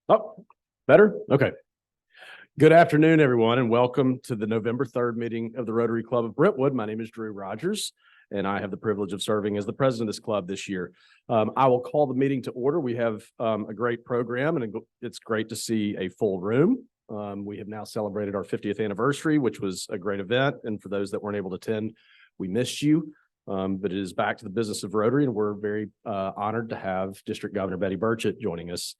Oh, better? Okay. Good afternoon, everyone, and welcome to the November 3rd meeting of the Rotary Club of Brentwood. My name is Drew Rogers, and I have the privilege of serving as the president of this club this year. I will call the meeting to order. We have a great program, and it's great to see a full room. We have now celebrated our 50th anniversary, which was a great event. And for those that weren't able to attend, we missed you. But it is back to the business of Rotary, and we're very honored to have District Governor Betty Burchett joining us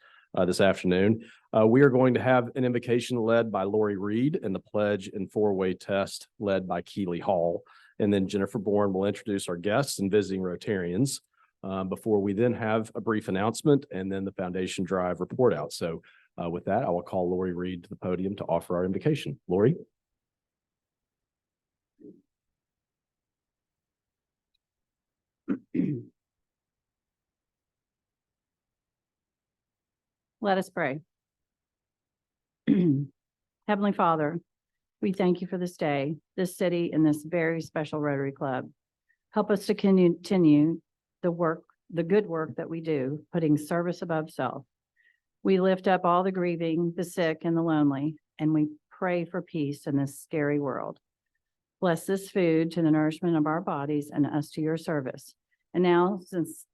this afternoon. We are going to have an invocation led by Lori Reed and the pledge and four-way test led by Keeley Hall. And then Jennifer Bourne will introduce our guests and visiting Rotarians before we then have a brief announcement and then the Foundation Drive report out. So with that, I will call Lori Reed to the podium to offer our invocation. Lori. Let us pray. Heavenly Father, we thank you for this day, this city, and this very special Rotary Club. Help us to continue the good work that we do, putting service above self. We lift up all the grieving, the sick, and the lonely, and we pray for peace in this scary world. Bless this food to the nourishment of our bodies and us to your service. And now, since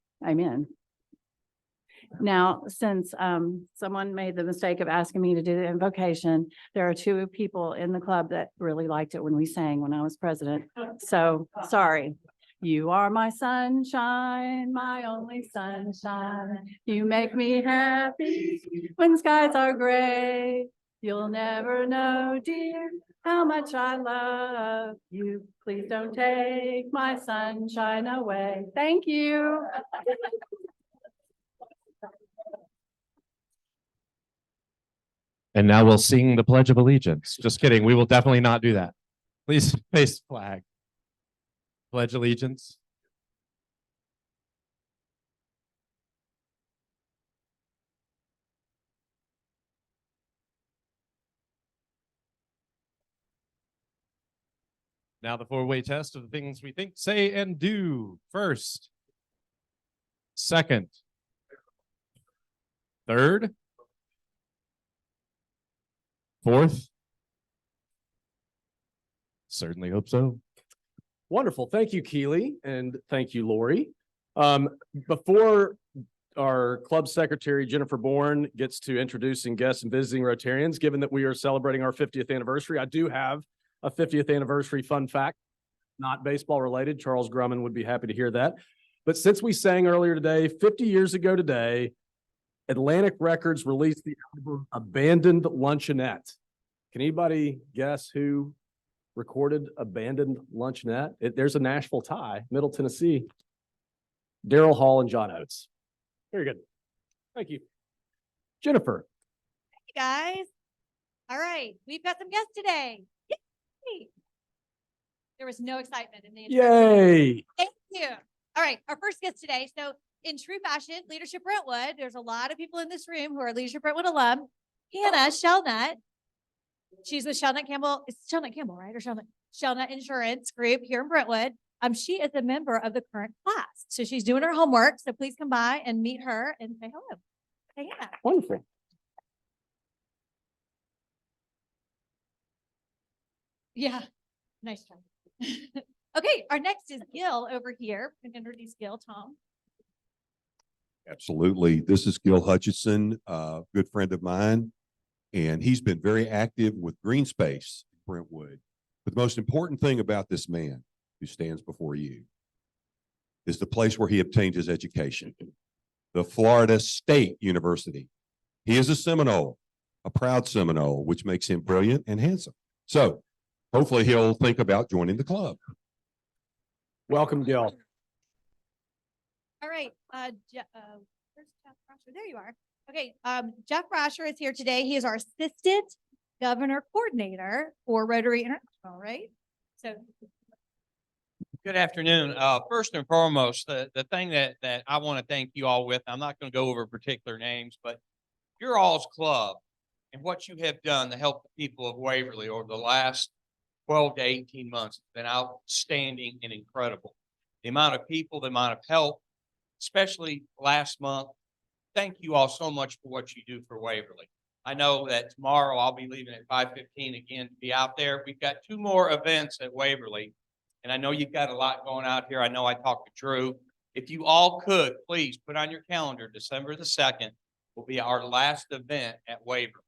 someone made the mistake of asking me to do the invocation, there are two people in the club that really liked it when we sang when I was president. So sorry. You are my sunshine, my only sunshine. You make me happy when skies are gray. You'll never know, dear, how much I love you. Please don't take my sunshine away. Thank you. And now we'll sing the Pledge of Allegiance. Just kidding. We will definitely not do that. Please face the flag. Pledge allegiance. Now the four-way test of the things we think, say, and do. First, second, third, fourth. Certainly hope so. Wonderful. Thank you, Keeley, and thank you, Lori. Before our club secretary, Jennifer Bourne, gets to introducing guests and visiting Rotarians, given that we are celebrating our 50th anniversary, I do have a 50th anniversary fun fact, not baseball related. Charles Grumman would be happy to hear that. But since we sang earlier today, 50 years ago today, Atlantic Records released the album Abandoned Luncheonette. Can anybody guess who recorded Abandoned Luncheonette? There's a Nashville tie, Middle Tennessee. Daryl Hall and John Oates. Very good. Thank you. Jennifer. Hey guys. All right. We've got some guests today. Yay. There was no excitement in the Yay. Thank you. All right. Our first guest today. So in true fashion, Leadership Brentwood, there's a lot of people in this room who are Leadership Brentwood alum. Hannah Shellnut. She's with Shellnut Campbell. It's Shellnut Campbell, right? Or Shellnut Insurance Group here in Brentwood. She is a member of the current class. So she's doing her homework. So please come by and meet her and say hello. Hey, Hannah. Wonderful. Yeah. Nice try. Okay. Our next is Gil over here. I'm going to introduce Gil, Tom. Absolutely. This is Gil Hutchinson, a good friend of mine, and he's been very active with Green Space in Brentwood. But the most important thing about this man who stands before you is the place where he obtained his education, the Florida State University. He is a Seminole, a proud Seminole, which makes him brilliant and handsome. So hopefully he'll think about joining the club. Welcome, Gil. All right. Where's Jeff Rasher? There you are. Okay. Jeff Rasher is here today. He is our assistant governor coordinator for Rotary International, right? So good afternoon. First and foremost, the thing that I want to thank you all with, I'm not going to go over particular names, but your all's club and what you have done to help the people of Waverly over the last 12 to 18 months has been outstanding and incredible. The amount of people, the amount of help, especially last month, thank you all so much for what you do for Waverly. I know that tomorrow I'll be leaving at 5:15 again to be out there. We've got 2 more events at Waverly. And I know you've got a lot going out here. I know I talked to Drew. If you all could, please put on your calendar, December the 2nd will be our last event at Waverly.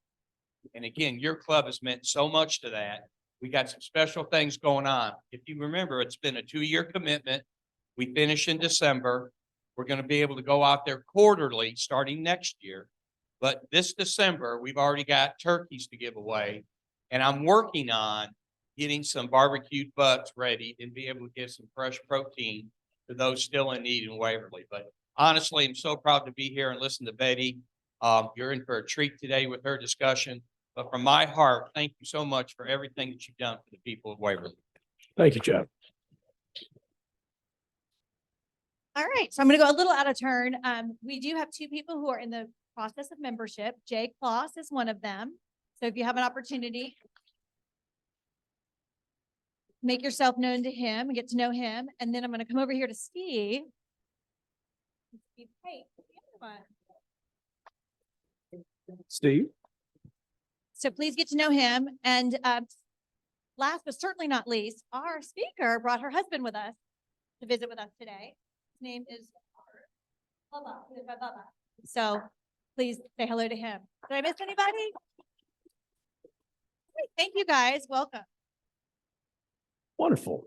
And again, your club has meant so much to that. We got some special things going on. If you remember, it's been a 2-year commitment. We finish in December. We're going to be able to go out there quarterly starting next year. But this December, we've already got turkeys to give away. And I'm working on getting some barbecued butts ready and be able to give some fresh protein to those still in need in Waverly. But honestly, I'm so proud to be here and listen to Betty. You're in for a treat today with her discussion. But from my heart, thank you so much for everything that you've done for the people of Waverly. Thank you, Jeff. All right, so I'm going to go a little out of turn. We do have 2 people who are in the process of membership. Jay Kloss is one of them. So if you have an opportunity, make yourself known to him and get to know him. And then I'm going to come over here to Steve. Hey, the other one. Steve? So please get to know him. And last but certainly not least, our speaker brought her husband with us to visit with us today. His name is Bubba. So please say hello to him. Did I miss anybody? Great. Thank you guys. Welcome. Wonderful.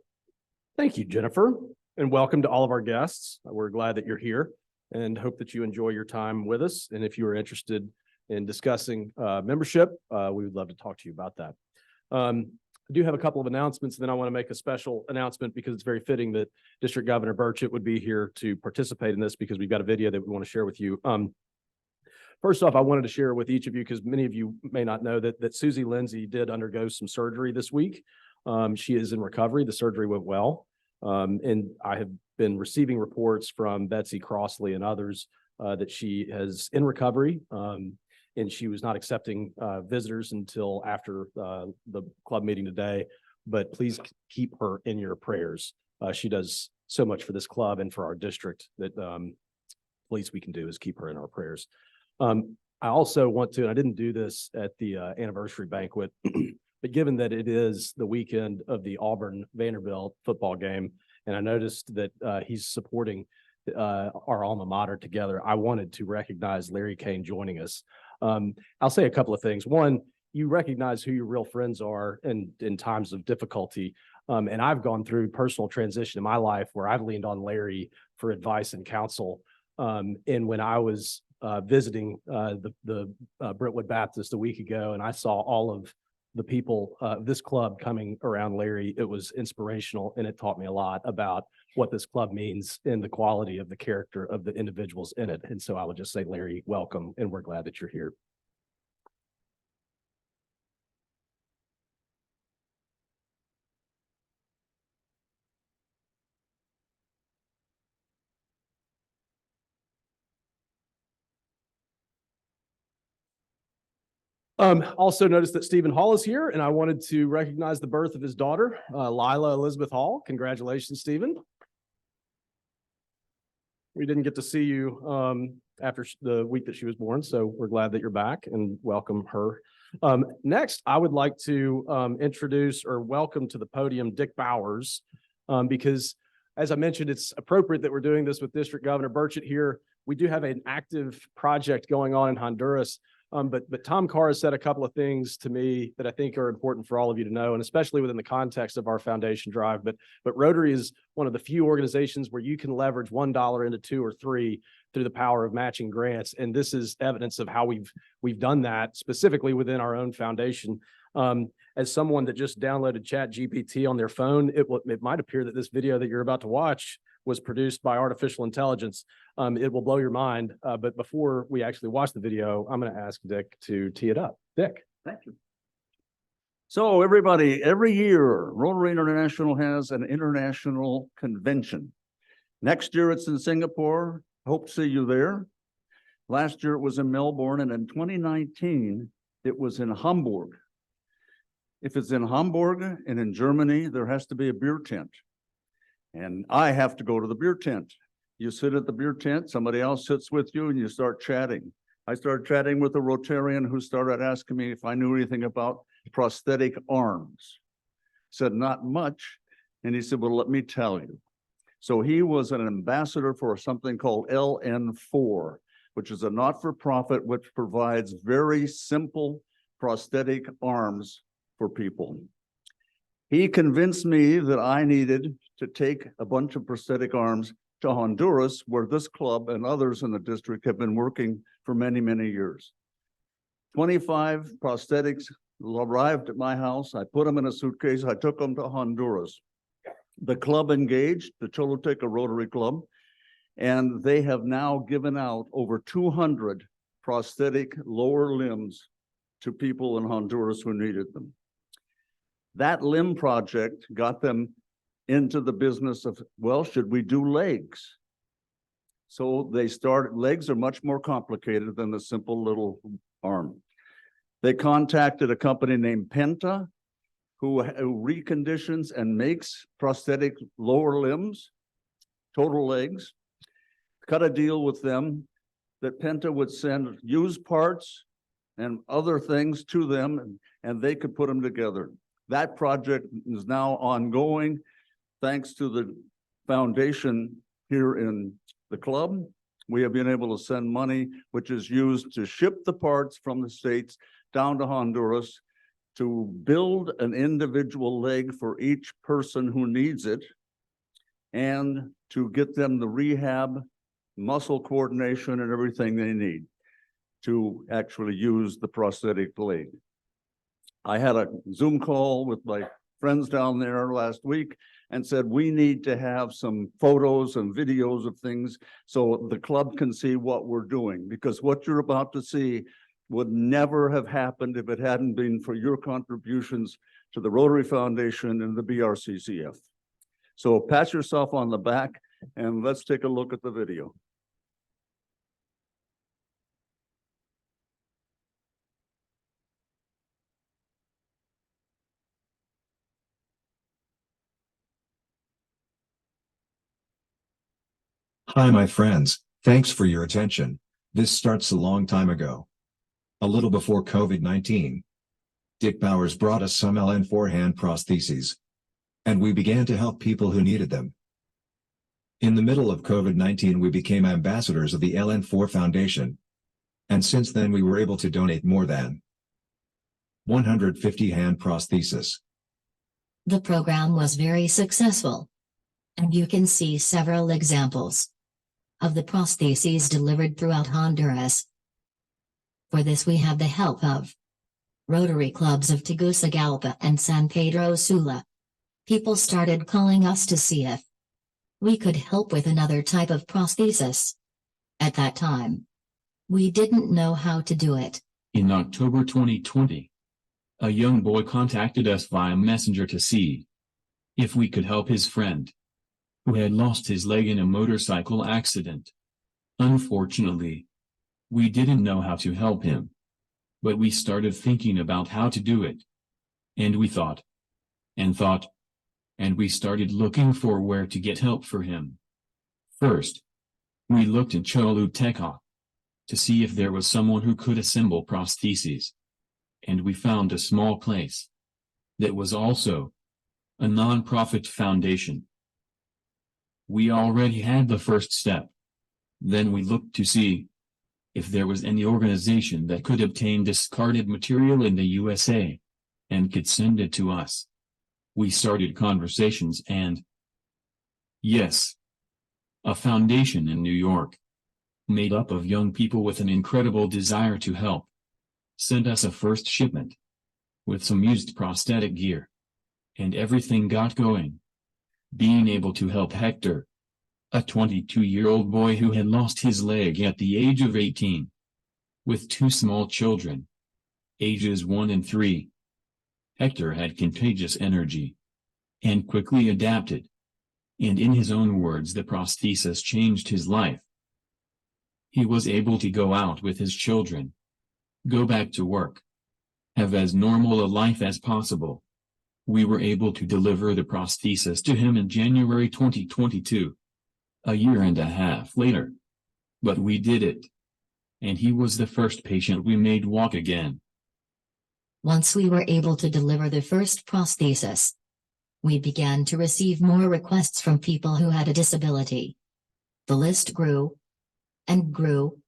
Thank you, Jennifer, and welcome to all of our guests. We're glad that you're here and hope that you enjoy your time with us. And if you are interested in discussing membership, we would love to talk to you about that. I do have a couple of announcements, and then I want to make a special announcement because it's very fitting that District Governor Burchett would be here to participate in this because we've got a video that we want to share with you. First off, I wanted to share with each of you, because many of you may not know that Susie Lindsay did undergo some surgery this week. She is in recovery. The surgery went well. And I have been receiving reports from Betsy Crossley and others that she is in recovery. And she was not accepting visitors until after the club meeting today. But please keep her in your prayers. She does so much for this club and for our district that least we can do is keep her in our prayers. I also want to, and I didn't do this at the anniversary banquet, but given that it is the weekend of the Auburn Vanderbilt football game, and I noticed that he's supporting our alma mater together, I wanted to recognize Larry Kane joining us. I'll say a couple of things. One, you recognize who your real friends are in times of difficulty. And I've gone through personal transition in my life where I've leaned on Larry for advice and counsel. And when I was visiting the Brentwood Baptist a week ago, and I saw all of the people, this club coming around Larry, it was inspirational, and it taught me a lot about what this club means and the quality of the character of the individuals in it. And so I would just say, Larry, welcome, and we're glad that you're here. Also noticed that Stephen Hall is here, and I wanted to recognize the birth of his daughter, Lila Elizabeth Hall. Congratulations, Stephen. We didn't get to see you after the week that she was born, so we're glad that you're back and welcome her. Next, I would like to introduce or welcome to the podium Dick Bowers, because as I mentioned, it's appropriate that we're doing this with District Governor Burchett here. We do have an active project going on in Honduras. But Tom Carr has said a couple of things to me that I think are important for all of you to know, and especially within the context of our foundation drive. But Rotary is one of the few organizations where you can leverage $1 into 2 or 3 through the power of matching grants. And this is evidence of how we've done that specifically within our own foundation. As someone that just downloaded ChatGPT on their phone, it might appear that this video that you're about to watch was produced by artificial intelligence. It will blow your mind. But before we actually watch the video, I'm going to ask Dick to tee it up. Dick. Thank you. So everybody, every year, Rotary International has an international convention. Next year, it's in Singapore. Hope to see you there. Last year, it was in Melbourne, and in 2019, it was in Hamburg. If it's in Hamburg and in Germany, there has to be a beer tent. And I have to go to the beer tent. You sit at the beer tent, somebody else sits with you and you start chatting. I started chatting with a Rotarian who started asking me if I knew anything about prosthetic arms. Said, not much. And he said, well, let me tell you. So he was an ambassador for something called LN4, which is a not-for-profit which provides very simple prosthetic arms for people. He convinced me that I needed to take a bunch of prosthetic arms to Honduras, where this club and others in the district have been working for many, many years. 25 prosthetics arrived at my house. I put them in a suitcase. I took them to Honduras. The club engaged, the Choluteca Rotary Club, and they have now given out over 200 prosthetic lower limbs to people in Honduras who needed them. That limb project got them into the business of, well, should we do legs? So they started, legs are much more complicated than the simple little arm. They contacted a company named Penta, who reconditions and makes prosthetic lower limbs, total legs, cut a deal with them that Penta would send used parts and other things to them, and they could put them together. That project is now ongoing, thanks to the foundation here in the club. We have been able to send money, which is used to ship the parts from the States down to Honduras to build an individual leg for each person who needs it, and to get them the rehab, muscle coordination, and everything they need to actually use the prosthetic leg. I had a Zoom call with my friends down there last week and said, we need to have some photos and videos of things so the club can see what we're doing, because what you're about to see would never have happened if it hadn't been for your contributions to the Rotary Foundation and the BRCCF. So pat yourself on the back and let's take a look at the video. Hi, my friends. Thanks for your attention. This starts a long time ago. A little before COVID-19. Dick Bowers brought us some LN4 hand prostheses. And we began to help people who needed them. In the middle of COVID-19, we became ambassadors of the LN4 Foundation. And since then we were able to donate more than 150 hand prostheses. The program was very successful. And you can see several examples of the prostheses delivered throughout Honduras. For this we have the help of Rotary clubs of Tegucigalpa and San Pedro Sula. People started calling us to see if we could help with another type of prosthesis. At that time, we didn't know how to do it. In October 2020, a young boy contacted us via messenger to see if we could help his friend, who had lost his leg in a motorcycle accident. Unfortunately, we didn't know how to help him, but we started thinking about how to do it. And we thought, and we started looking for where to get help for him. First, we looked in Choluteca to see if there was someone who could assemble prostheses, and we found a small place that was also a non-profit foundation. We already had the first step. Then we looked to see if there was any organization that could obtain discarded material in the USA and could send it to us. We started conversations and, yes, a foundation in New York, made up of young people with an incredible desire to help, sent us a first shipment with some used prosthetic gear, and everything got going. Being able to help Hector, a 22-year-old boy who had lost his leg at the age of 18, with two small children, ages 1 and 3. Hector had contagious energy and quickly adapted, and in his own words, the prosthesis changed his life. He was able to go out with his children, go back to work, have as normal a life as possible. We were able to deliver the prosthesis to him in January 2022. a year and a half later. But we did it. And he was the first patient we made walk again. Once we were able to deliver the first prosthesis, we began to receive more requests from people who had a disability. The list grew and grew,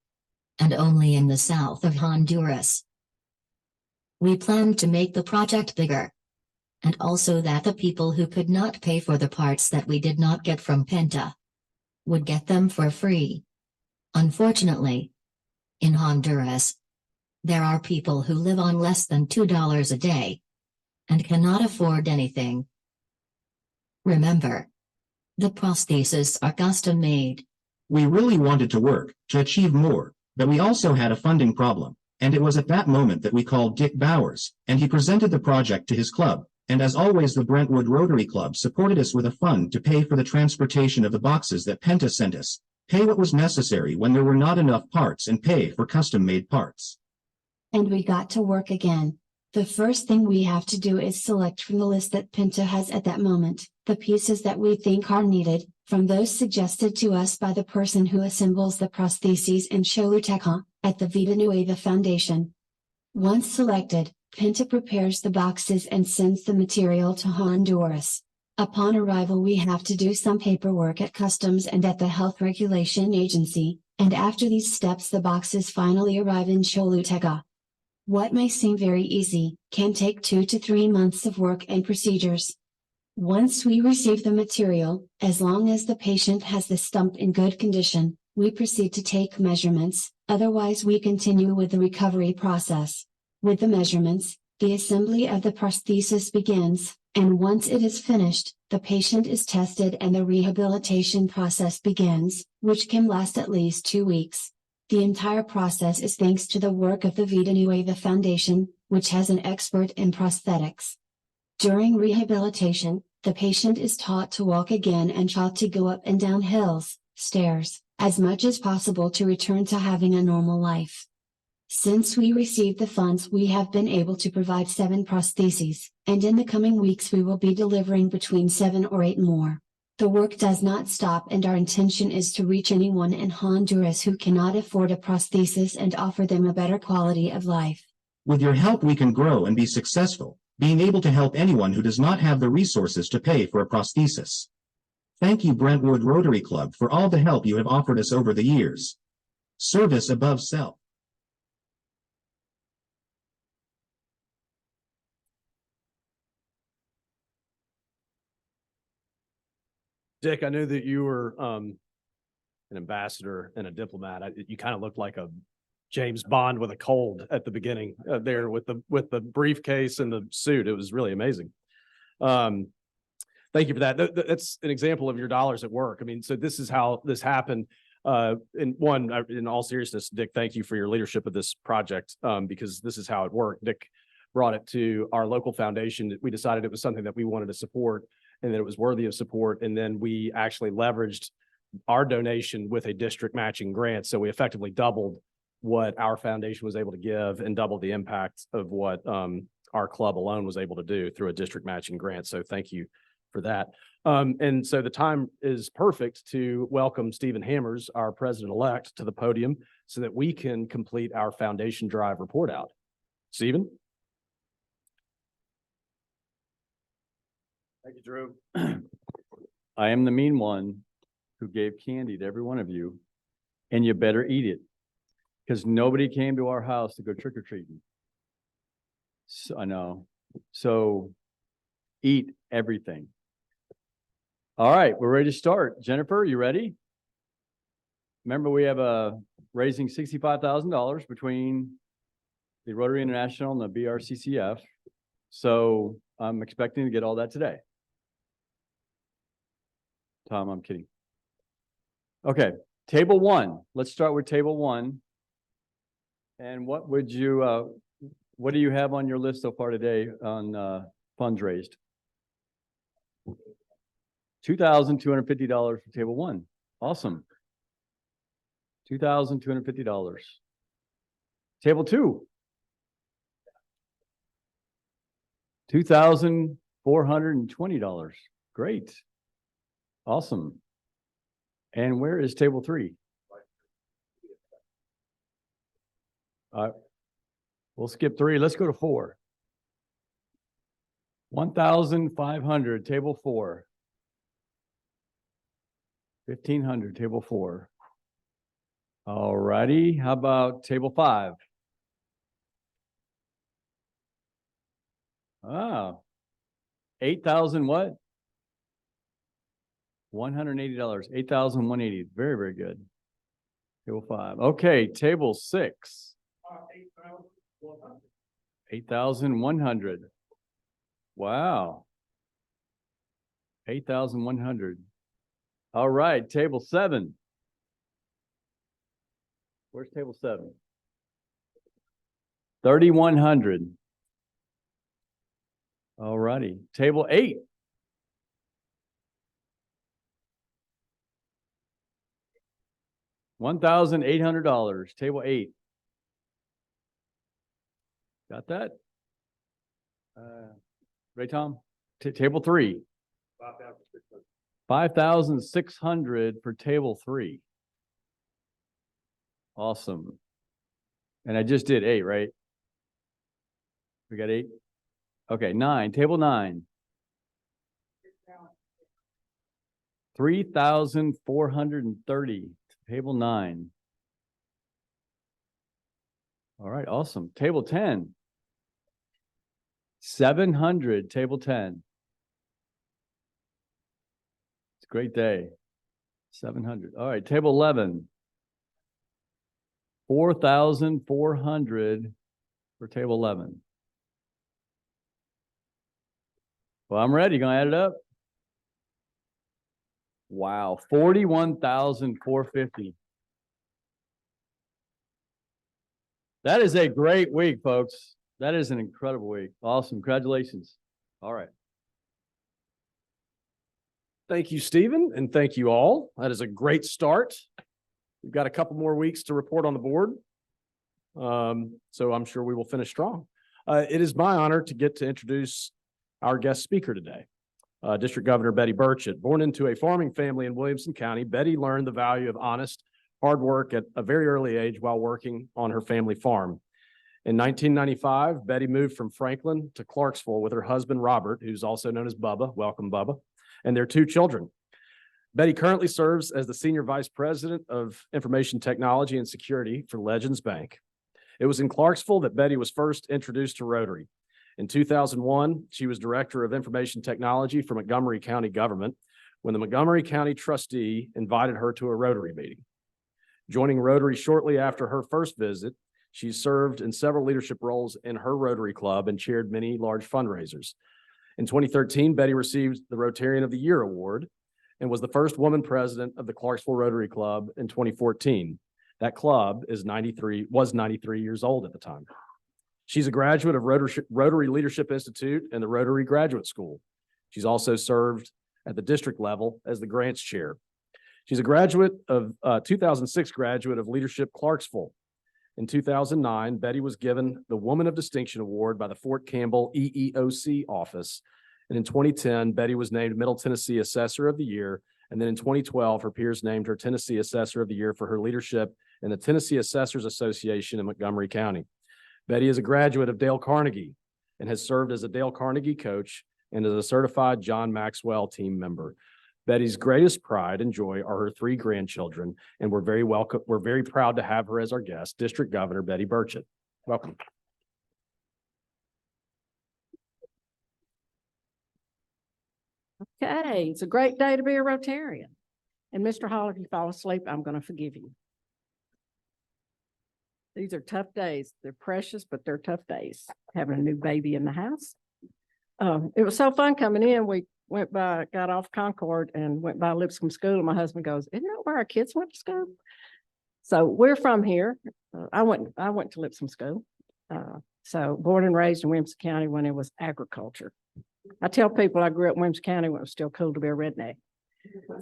and only in the south of Honduras. We planned to make the project bigger, and also that the people who could not pay for the parts that we did not get from Penta would get them for free. Unfortunately, in Honduras, there are people who live on less than $2 a day and cannot afford anything. Remember, the prostheses are custom made. We really wanted to work to achieve more, but we also had a funding problem, and it was at that moment that we called Dick Bowers, and he presented the project to his club, and as always the Brentwood Rotary Club supported us with a fund to pay for the transportation of the boxes that Penta sent us, pay what was necessary when there were not enough parts, and pay for custom-made parts. And we got to work again. The first thing we have to do is select from the list that Penta has at that moment, the pieces that we think are needed, from those suggested to us by the person who assembles the prostheses in Choluteca, at the Vida Nueva Foundation. Once selected, Penta prepares the boxes and sends the material to Honduras. Upon arrival we have to do some paperwork at Customs and at the Health Regulation Agency, and after these steps the boxes finally arrive in Choluteca. What may seem very easy, can take 2 to 3 months of work and procedures. Once we receive the material, as long as the patient has the stump in good condition, we proceed to take measurements, otherwise we continue with the recovery process. With the measurements, the assembly of the prosthesis begins, and once it is finished, the patient is tested and the rehabilitation process begins, which can last at least 2 weeks. The entire process is thanks to the work of the Vida Nueva Foundation, which has an expert in prosthetics. During rehabilitation, the patient is taught to walk again and taught to go up and down hills, stairs, as much as possible to return to having a normal life. Since we received the funds we have been able to provide 7 prostheses, and in the coming weeks we will be delivering between 7 or 8 more. The work does not stop and our intention is to reach anyone in Honduras who cannot afford a prosthesis and offer them a better quality of life. With your help we can grow and be successful, being able to help anyone who does not have the resources to pay for a prosthesis. Thank you Brentwood Rotary Club for all the help you have offered us over the years. Service above self. Dick, I knew that you were an ambassador and a diplomat. You kind of looked like a James Bond with a cold at the beginning there with the briefcase and the suit. It was really amazing. Thank you for that. That's an example of your dollars at work. I mean, so this is how this happened. In all seriousness, Dick, thank you for your leadership of this project because this is how it worked. Dick brought it to our local foundation. We decided it was something that we wanted to support and that it was worthy of support. And then we actually leveraged our donation with a district matching grant. So we effectively doubled what our foundation was able to give and doubled the impact of what our club alone was able to do through a district matching grant. So thank you for that. And so the time is perfect to welcome Stephen Hammers, our president-elect, to the podium so that we can complete our foundation drive report out. Stephen? Thank you, Drew. I am the mean one who gave candy to every one of you, and you better eat it because nobody came to our house to go trick-or-treating. So, I know. So eat everything. All right, we're ready to start. Jennifer, you ready? Remember, we have raising $65,000 between the Rotary International and the BRCCF. So I'm expecting to get all that today. Tom, I'm kidding. Okay, table 1. Let's start with table 1. And what do you have on your list so far today on funds raised? $2,250 for table 1. Awesome. $2,250. Table 2. $2,420. Great. Awesome. And where is table 3? We'll skip 3. Let's go to 4. 1,500, table 4. 1,500, table 4. All righty, how about table 5? Ah, 8,000 what? $180, 8,180. Very, very good. Table 5. Okay, table 6. 8,100. Wow. 8,100. All right, table 7. Where's table 7? 3,100. All righty, table 8. $1,800, table 8. Got that? Ray Tom, table 3. 5,600 for table 3. Awesome. And I just did 8, right? We got 8? Okay, 9, table 9. 3,430, table 9. All right, awesome. Table 10. 700, table 10. It's a great day. 700. All right, table 11. 4,400 for table 11. Well, I'm ready. You gonna add it up? Wow, 41,450. That is a great week, folks. That is an incredible week. Awesome. Congratulations. All right. Thank you, Stephen, and thank you all. That is a great start. We've got a couple more weeks to report on the board. So I'm sure we will finish strong. It is my honor to get to introduce our guest speaker today, District Governor Betty Burchett. Born into a farming family in Williamson County, Betty learned the value of honest, hard work at a very early age while working on her family farm. In 1995, Betty moved from Franklin to Clarksville with her husband, Robert, who's also known as Bubba. Welcome, Bubba, and their 2 children. Betty currently serves as the Senior Vice President of Information Technology and Security for Legends Bank. It was in Clarksville that Betty was first introduced to Rotary. In 2001, she was Director of Information Technology for Montgomery County Government when the Montgomery County trustee invited her to a Rotary meeting. Joining Rotary shortly after her first visit, she served in several leadership roles in her Rotary Club and chaired many large fundraisers. In 2013, Betty received the Rotarian of the Year award and was the first woman president of the Clarksville Rotary Club in 2014. That club was 93 years old at the time. She's a graduate of Rotary Leadership Institute and the Rotary Graduate School. She's also served at the district level as the grants chair. She's a graduate of 2006 graduate of Leadership Clarksville. In 2009, Betty was given the Woman of Distinction Award by the Fort Campbell EEOC office. And in 2010, Betty was named Middle Tennessee Assessor of the Year. And then in 2012, her peers named her Tennessee Assessor of the Year for her leadership in the Tennessee Assessors Association in Montgomery County. Betty is a graduate of Dale Carnegie and has served as a Dale Carnegie coach and as a certified John Maxwell team member. Betty's greatest pride and joy are her 3 grandchildren, and we're very proud to have her as our guest, District Governor Betty Burchett. Welcome. Okay, it's a great day to be a Rotarian. And Mr. Hall, if you fall asleep, I'm going to forgive you. These are tough days. They're precious, but they're tough days. Having a new baby in the house. It was so fun coming in. We went by, got off Concord and went by Lipscomb School. And my husband goes, "Isn't that where our kids went to school?" So we're from here. I went to Lipscomb School. So born and raised in Williamson County when it was agriculture. I tell people I grew up in Williamson County when it was still cool to be a redneck.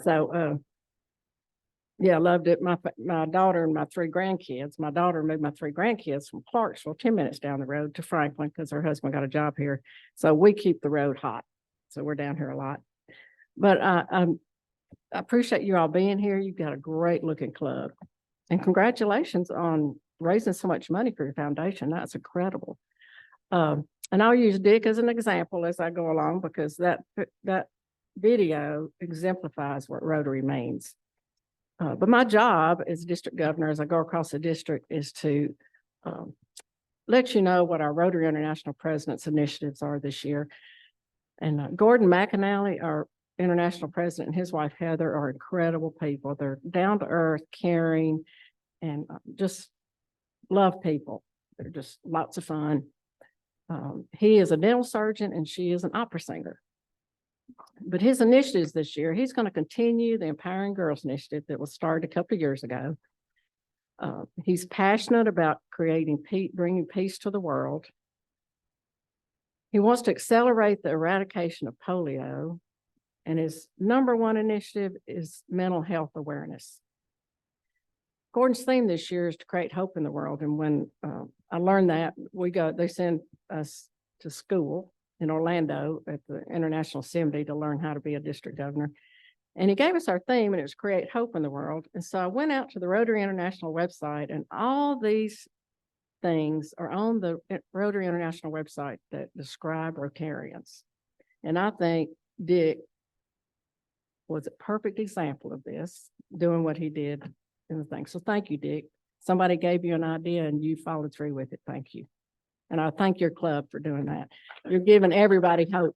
So, yeah, I loved it. My daughter and my 3 grandkids, my daughter moved my 3 grandkids from Clarksville, 10 minutes down the road to Franklin because her husband got a job here. So we keep the road hot. So we're down here a lot. But I appreciate you all being here. You've got a great looking club. And congratulations on raising so much money for your foundation. That's incredible. And I'll use Dick as an example as I go along because that video exemplifies what Rotary means. But my job as district governor, as I go across the district, is to let you know what our Rotary International President's initiatives are this year. And Gordon McAnally, our international president, and his wife Heather are incredible people. They're down to earth, caring, and just love people. They're just lots of fun. He is a dental surgeon and she is an opera singer. But his initiatives this year, he's going to continue the Empowering Girls Initiative that was started a couple of years ago. He's passionate about bringing peace to the world. He wants to accelerate the eradication of polio, and his #1 initiative is mental health awareness. Gordon's theme this year is to create hope in the world, and when I learned that, they send us to school in Orlando at the International Assembly to learn how to be a district governor. And he gave us our theme, and it was create hope in the world. And so I went out to the Rotary International website, and all these things are on the Rotary International website that describe Rotarians. And I think Dick was a perfect example of this, doing what he did in the thing. So thank you, Dick. Somebody gave you an idea and you followed through with it. Thank you. And I thank your club for doing that. You're giving everybody hope.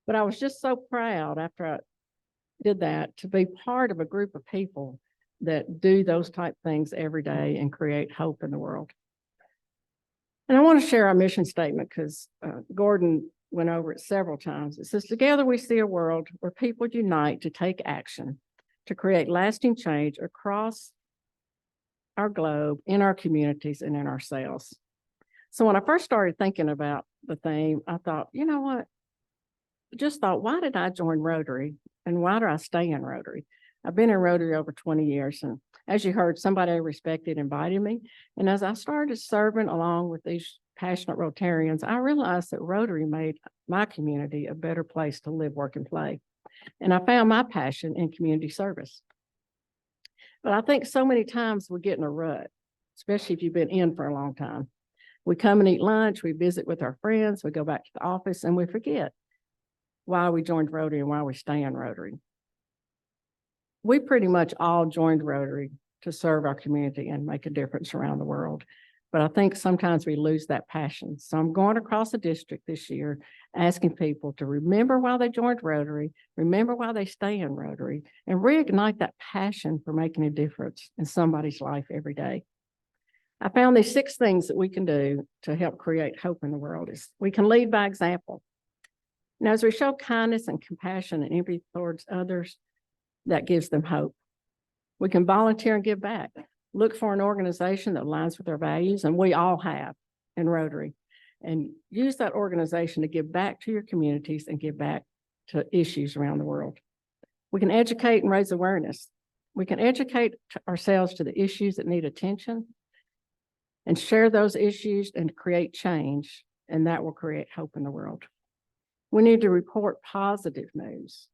But I was just so proud after I did that to be part of a group of people that do those type things every day and create hope in the world. And I want to share our mission statement because Gordon went over it several times. It says, together we see a world where people unite to take action, to create lasting change across our globe, in our communities, and in ourselves. So when I first started thinking about the theme, I thought, you know what? Just thought, why did I join Rotary and why do I stay in Rotary? I've been in Rotary over 20 years. And as you heard, somebody I respected invited me. And as I started serving along with these passionate Rotarians, I realized that Rotary made my community a better place to live, work, and play. And I found my passion in community service. But I think so many times we get in a rut, especially if you've been in for a long time. We come and eat lunch, we visit with our friends, we go back to the office, and we forget why we joined Rotary and why we stay in Rotary. We pretty much all joined Rotary to serve our community and make a difference around the world. But I think sometimes we lose that passion. So I'm going across the district this year, asking people to remember why they joined Rotary, remember why they stay in Rotary, and reignite that passion for making a difference in somebody's life every day. I found these 6 things that we can do to help create hope in the world. We can lead by example. Now, as we show kindness and compassion and empathy towards others, that gives them hope. We can volunteer and give back. Look for an organization that aligns with our values, and we all have in Rotary, and use that organization to give back to your communities and give back to issues around the world. We can educate and raise awareness. We can educate ourselves to the issues that need attention and share those issues and create change, and that will create hope in the world. We need to report positive news.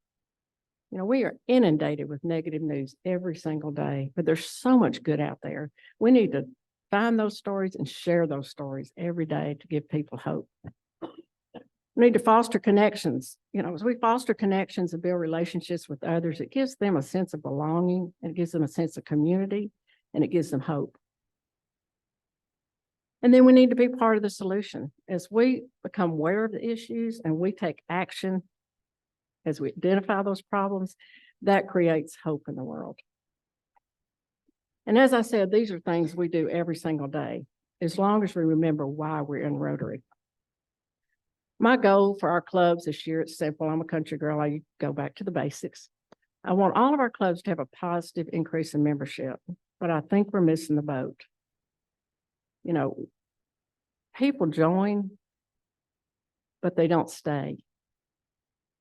You know, we are inundated with negative news every single day, but there's so much good out there. We need to find those stories and share those stories every day to give people hope. We need to foster connections. You know, as we foster connections and build relationships with others, it gives them a sense of belonging, and it gives them a sense of community, and it gives them hope. And then we need to be part of the solution. As we become aware of the issues and we take action, as we identify those problems, that creates hope in the world. And as I said, these are things we do every single day, as long as we remember why we're in Rotary. My goal for our clubs this year, it's simple. I'm a country girl. I go back to the basics. I want all of our clubs to have a positive increase in membership, but I think we're missing the boat. You know, people join, but they don't stay.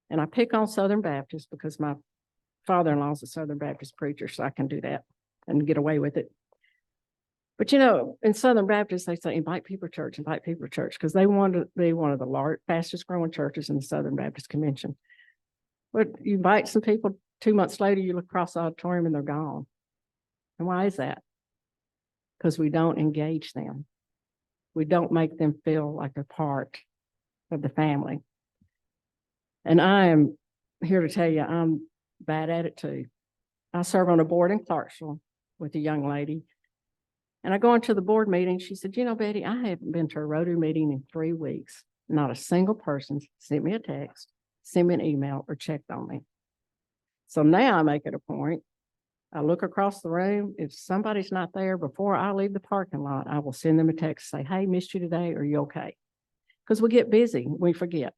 And I pick on Southern Baptists because my father-in-law is a Southern Baptist preacher, so I can do that and get away with it. But, you know, in Southern Baptist, they say, invite people to church, because they want to be one of the fastest growing churches in the Southern Baptist Convention. But you invite some people, 2 months later, you look across the auditorium and they're gone. And why is that? Because we don't engage them. We don't make them feel like a part of the family. And I am here to tell you, I'm bad at it too. I serve on a board in Clarksville with a young lady. And I go into the board meeting. She said, you know, Betty, I haven't been to a Rotary meeting in 3 weeks. Not a single person sent me a text, sent me an email, or checked on me. So now I make it a point. I look across the room. If somebody's not there before I leave the parking lot, I will send them a text, say, hey, missed you today. Are you okay? Because we get busy. We forget.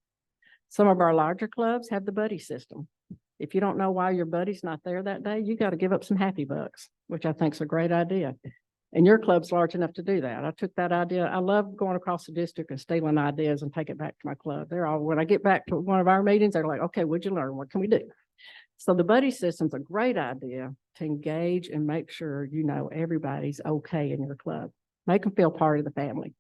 Some of our larger clubs have the buddy system. If you don't know why your buddy's not there that day, you got to give up some happy bucks, which I think is a great idea. And your club's large enough to do that. I took that idea. I love going across the district and stealing ideas and take it back to my club. They're all, when I get back to one of our meetings, they're like, okay, what'd you learn? What can we do? So the buddy system's a great idea to engage and make sure you know everybody's okay in your club. Make them feel part of the family.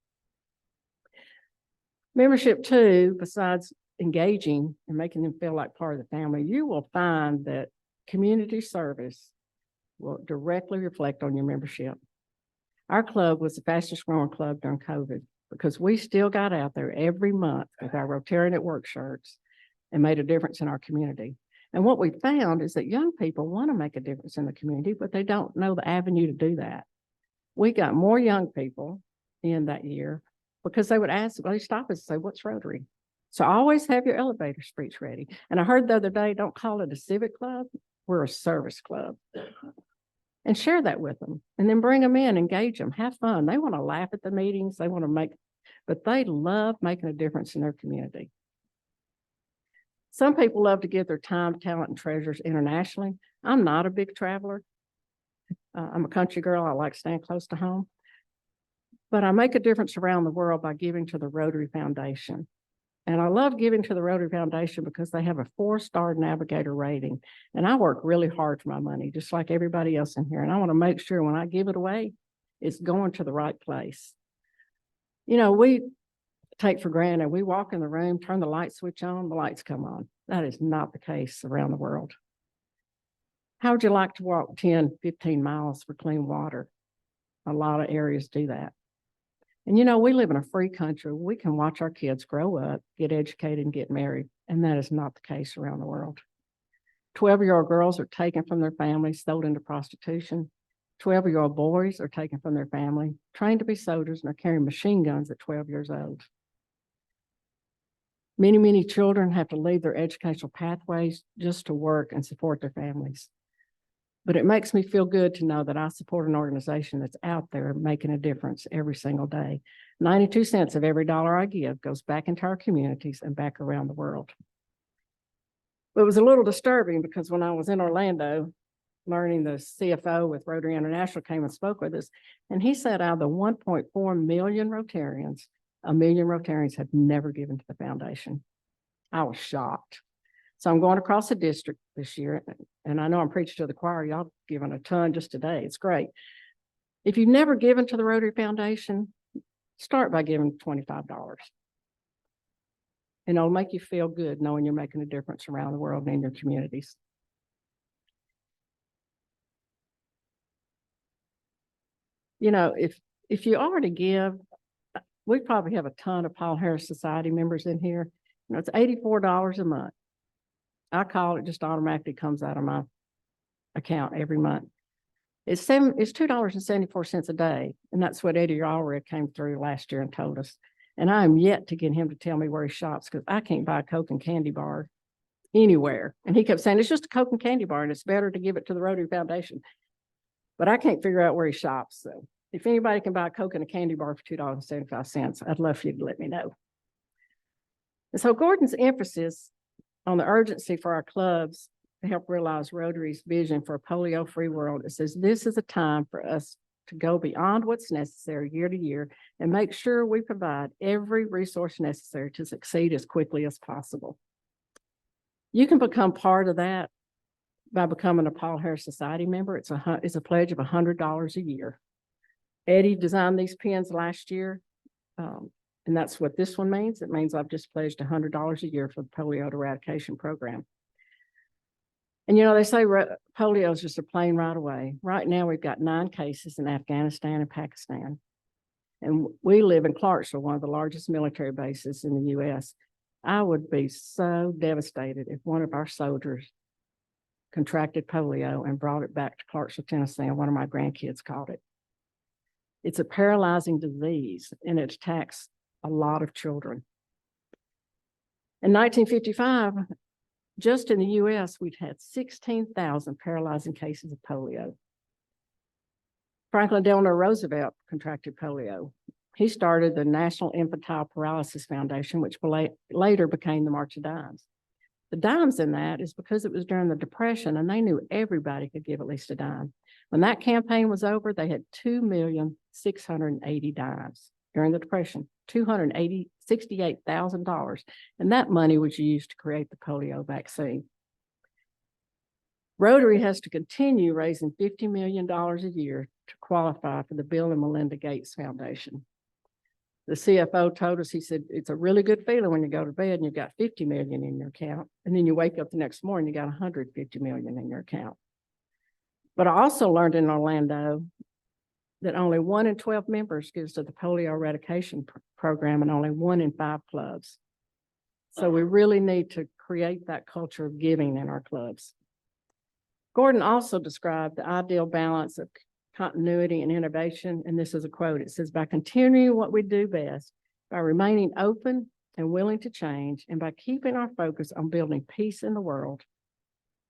Membership too, besides engaging and making them feel like part of the family, you will find that community service will directly reflect on your membership. Our club was the fastest growing club during COVID because we still got out there every month with our Rotarian at Work shirts and made a difference in our community. And what we found is that young people want to make a difference in the community, but they don't know the avenue to do that. We got more young people in that year because they would ask, they stop us and say, what's Rotary? So always have your elevator speech ready. And I heard the other day, don't call it a civic club. We're a service club. And share that with them and then bring them in, engage them, have fun. They want to laugh at the meetings. They want to make, but they love making a difference in their community. Some people love to give their time, talent, and treasures internationally. I'm not a big traveler. I'm a country girl. I like staying close to home. But I make a difference around the world by giving to the Rotary Foundation. And I love giving to the Rotary Foundation because they have a 4-star navigator rating. And I work really hard for my money, just like everybody else in here. And I want to make sure when I give it away, it's going to the right place. You know, we take for granted, we walk in the room, turn the light switch on, the lights come on. That is not the case around the world. How would you like to walk 10, 15 miles for clean water? A lot of areas do that. And you know, we live in a free country. We can watch our kids grow up, get educated, and get married. And that is not the case around the world. 12-year-old girls are taken from their families, sold into prostitution. 12-year-old boys are taken from their family, trained to be soldiers, and are carrying machine guns at 12 years old. Many, many children have to leave their educational pathways just to work and support their families. But it makes me feel good to know that I support an organization that's out there making a difference every single day. 92 cents of every dollar I give goes back into our communities and back around the world. But it was a little disturbing because when I was in Orlando, learning, the CFO with Rotary International came and spoke with us. And he said out of the 1.4 million Rotarians, 1 million Rotarians have never given to the foundation. I was shocked. So I'm going across the district this year, and I know I'm preaching to the choir. Y'all given a ton just today. It's great. If you've never given to the Rotary Foundation, start by giving $25. And it'll make you feel good knowing you're making a difference around the world and in your communities. You know, if you already give, we probably have a ton of Paul Harris Society members in here. You know, it's $84 a month. I call it, just automatically comes out of my account every month. It's $2.74 a day. And that's what Eddie Allred came through last year and told us. And I am yet to get him to tell me where he shops because I can't buy a Coke and candy bar anywhere. And he kept saying, it's just a Coke and candy bar and it's better to give it to the Rotary Foundation. But I can't figure out where he shops. So if anybody can buy a Coke and a candy bar for $2.75, I'd love for you to let me know. And so Gordon's emphasis on the urgency for our clubs to help realize Rotary's vision for a polio-free world. It says this is a time for us to go beyond what's necessary year to year and make sure we provide every resource necessary to succeed as quickly as possible. You can become part of that by becoming a Paul Harris Society member. It's a pledge of $100 a year. Eddie designed these pins last year. And that's what this one means. It means I've just pledged $100 a year for the polio eradication program. And you know, they say polio is just a plane right away. Right now, we've got 9 cases in Afghanistan and Pakistan. And we live in Clarksville, one of the largest military bases in the U.S. I would be so devastated if one of our soldiers contracted polio and brought it back to Clarksville, Tennessee, and one of my grandkids caught it. It's a paralyzing disease, and it attacks a lot of children. In 1955, just in the U.S., we'd had 16,000 paralyzing cases of polio. Franklin Delano Roosevelt contracted polio. He started the National Infantile Paralysis Foundation, which later became the March of Dimes. The dimes in that is because it was during the Depression, and they knew everybody could give at least a dime. When that campaign was over, they had 2,680,000 dimes during the Depression, $268,000. And that money was used to create the polio vaccine. Rotary has to continue raising $50 million a year to qualify for the Bill and Melinda Gates Foundation. The CFO told us, he said, it's a really good feeling when you go to bed and you've got 50 million in your account. And then you wake up the next morning, you got 150 million in your account. But I also learned in Orlando that only 1 in 12 members gives to the polio eradication program and only 1 in 5 clubs. So we really need to create that culture of giving in our clubs. Gordon also described the ideal balance of continuity and innovation, and this is a quote. It says, by continuing what we do best, by remaining open and willing to change, and by keeping our focus on building peace in the world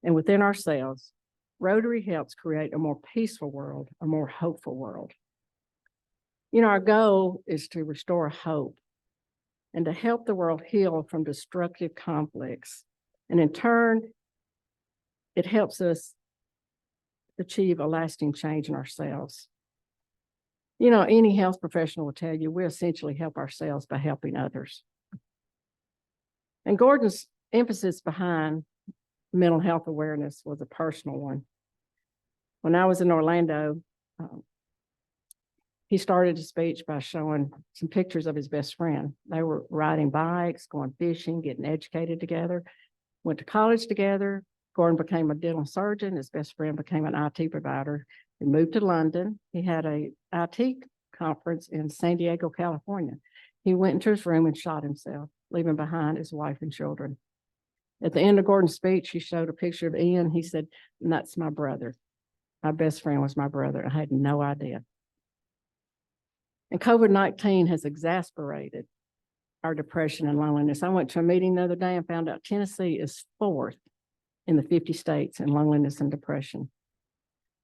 and within ourselves, Rotary helps create a more peaceful world, a more hopeful world. You know, our goal is to restore hope and to help the world heal from destructive conflicts. And in turn, it helps us achieve a lasting change in ourselves. You know, any health professional will tell you we essentially help ourselves by helping others. And Gordon's emphasis behind mental health awareness was a personal one. When I was in Orlando, he started his speech by showing some pictures of his best friend. They were riding bikes, going fishing, getting educated together, went to college together. Gordon became a dental surgeon. His best friend became an IT provider. He moved to London. He had a IT conference in San Diego, California. He went into his room and shot himself, leaving behind his wife and children. At the end of Gordon's speech, he showed a picture of Ian. He said, and that's my brother. My best friend was my brother. I had no idea. And COVID-19 has exacerbated our depression and loneliness. I went to a meeting the other day and found out Tennessee is 4th in the 50 states in loneliness and depression.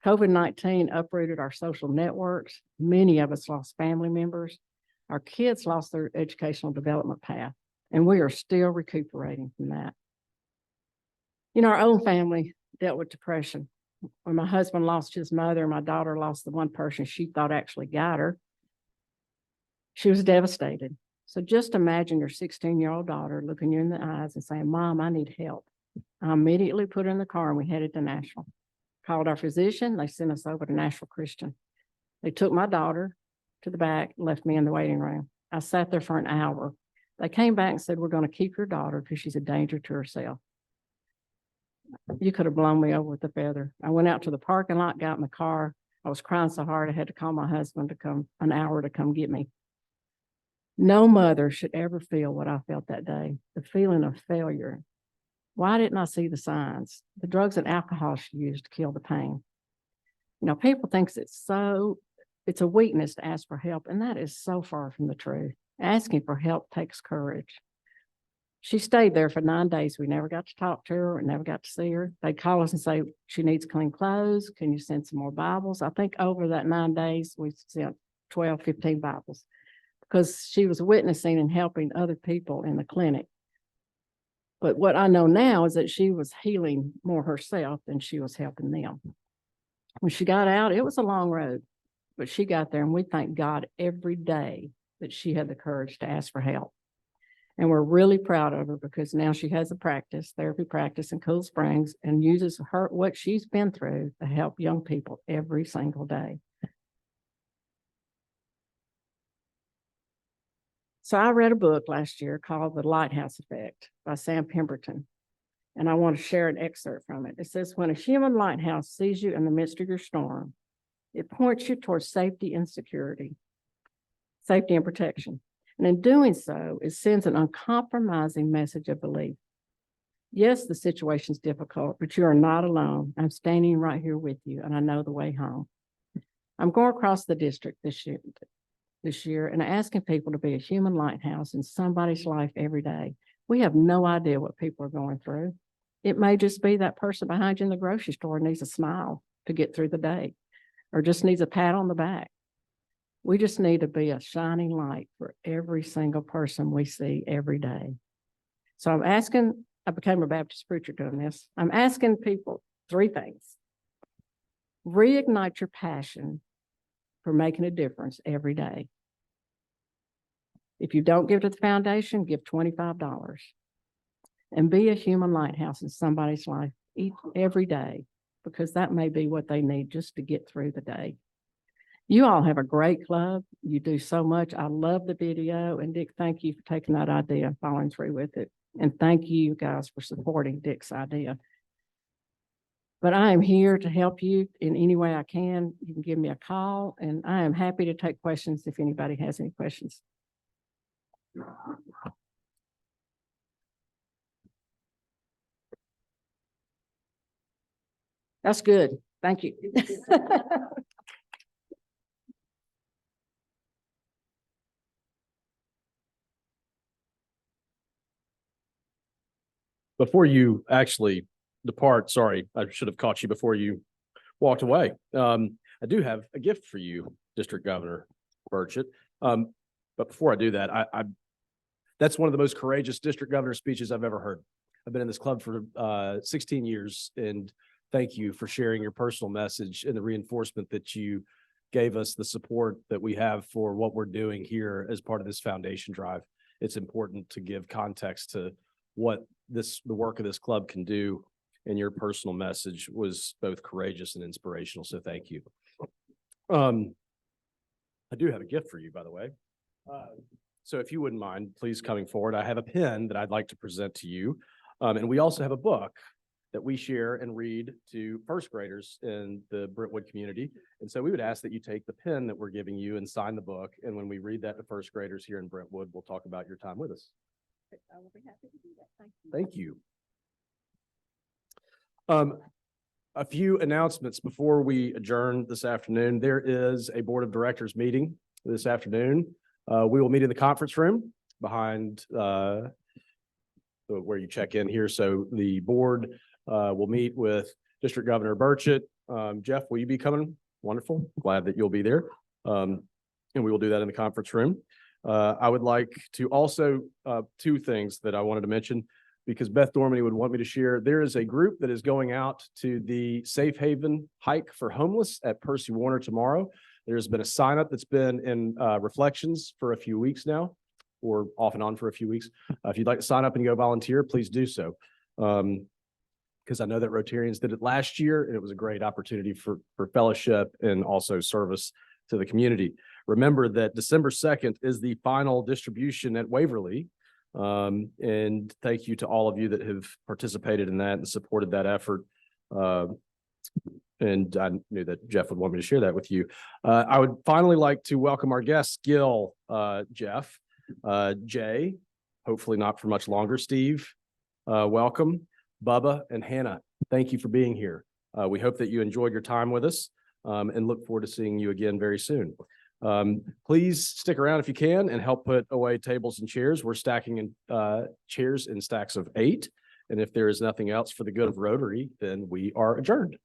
COVID-19 uprooted our social networks. Many of us lost family members. Our kids lost their educational development path, and we are still recuperating from that. You know, our own family dealt with depression. When my husband lost his mother, my daughter lost the one person she thought actually got her. She was devastated. So just imagine your 16-year-old daughter looking you in the eyes and saying, Mom, I need help. I immediately put her in the car and we headed to Nashville. Called our physician. They sent us over to Nashville Christian. They took my daughter to the back, left me in the waiting room. I sat there for an hour. They came back and said, we're going to keep your daughter because she's a danger to herself. You could have blown me over with a feather. I went out to the parking lot, got in the car. I was crying so hard I had to call my husband to come an hour to come get me. No mother should ever feel what I felt that day, the feeling of failure. Why didn't I see the signs? The drugs and alcohol she used to kill the pain. You know, people think it's a weakness to ask for help, and that is so far from the truth. Asking for help takes courage. She stayed there for 9 days. We never got to talk to her. We never got to see her. They'd call us and say, she needs clean clothes. Can you send some more Bibles? I think over that 9 days, we sent 12, 15 Bibles because she was witnessing and helping other people in the clinic. But what I know now is that she was healing more herself than she was helping them. When she got out, it was a long road, but she got there, and we thank God every day that she had the courage to ask for help. And we're really proud of her because now she has a therapy practice in Cool Springs, and uses what she's been through to help young people every single day. So I read a book last year called The Lighthouse Effect by Sam Pemberton. And I want to share an excerpt from it. It says, when a human lighthouse sees you in the midst of your storm, it points you towards safety and security, safety and protection. And in doing so, it sends an uncompromising message of belief. Yes, the situation's difficult, but you are not alone. I'm standing right here with you, and I know the way home. I'm going across the district this year and asking people to be a human lighthouse in somebody's life every day. We have no idea what people are going through. It may just be that person behind you in the grocery store needs a smile to get through the day, or just needs a pat on the back. We just need to be a shining light for every single person we see every day. So I became a Baptist preacher doing this. I'm asking people 3 things. Reignite your passion for making a difference every day. If you don't give to the foundation, give $25. And be a human lighthouse in somebody's life every day, because that may be what they need just to get through the day. You all have a great club. You do so much. I love the video. And Dick, thank you for taking that idea and following through with it. And thank you guys for supporting Dick's idea. But I am here to help you in any way I can. You can give me a call, and I am happy to take questions if anybody has any questions. That's good. Thank you. Before you actually depart, sorry, I should have caught you before you walked away. I do have a gift for you, District Governor Burchett. But before I do that, that's one of the most courageous district governor speeches I've ever heard. I've been in this club for 16 years, and thank you for sharing your personal message and the reinforcement that you gave us, the support that we have for what we're doing here as part of this foundation drive. It's important to give context to what the work of this club can do, and your personal message was both courageous and inspirational. So thank you. I do have a gift for you, by the way. So if you wouldn't mind, please coming forward. I have a pen that I'd like to present to you. And we also have a book that we share and read to first graders in the Brentwood community. And so we would ask that you take the pen that we're giving you and sign the book. And when we read that to first graders here in Brentwood, we'll talk about your time with us. I will be happy to do that. Thank you. Thank you. A few announcements before we adjourn this afternoon. There is a board of directors meeting this afternoon. We will meet in the conference room behind where you check in here. So the board will meet with District Governor Burchett. Jeff, will you be coming? Wonderful. Glad that you'll be there. And we will do that in the conference room. I would like to also, 2 things that I wanted to mention, because Beth Dormany would want me to share. There is a group that is going out to the Safe Haven Hike for Homeless at Percy Warner tomorrow. There's been a sign up that's been in Reflections for a few weeks now, or off and on for a few weeks. If you'd like to sign up and go volunteer, please do so. Because I know that Rotarians did it last year, and it was a great opportunity for fellowship and also service to the community. Remember that December 2nd is the final distribution at Waverly. And thank you to all of you that have participated in that and supported that effort. And I knew that Jeff would want me to share that with you. I would finally like to welcome our guests, Gil, Jeff, Jay, hopefully not for much longer, Steve, welcome, Bubba, and Hannah. Thank you for being here. We hope that you enjoyed your time with us, and look forward to seeing you again very soon. Please stick around if you can and help put away tables and chairs. We're stacking in chairs in stacks of 8. And if there is nothing else for the good of Rotary, then we are adjourned.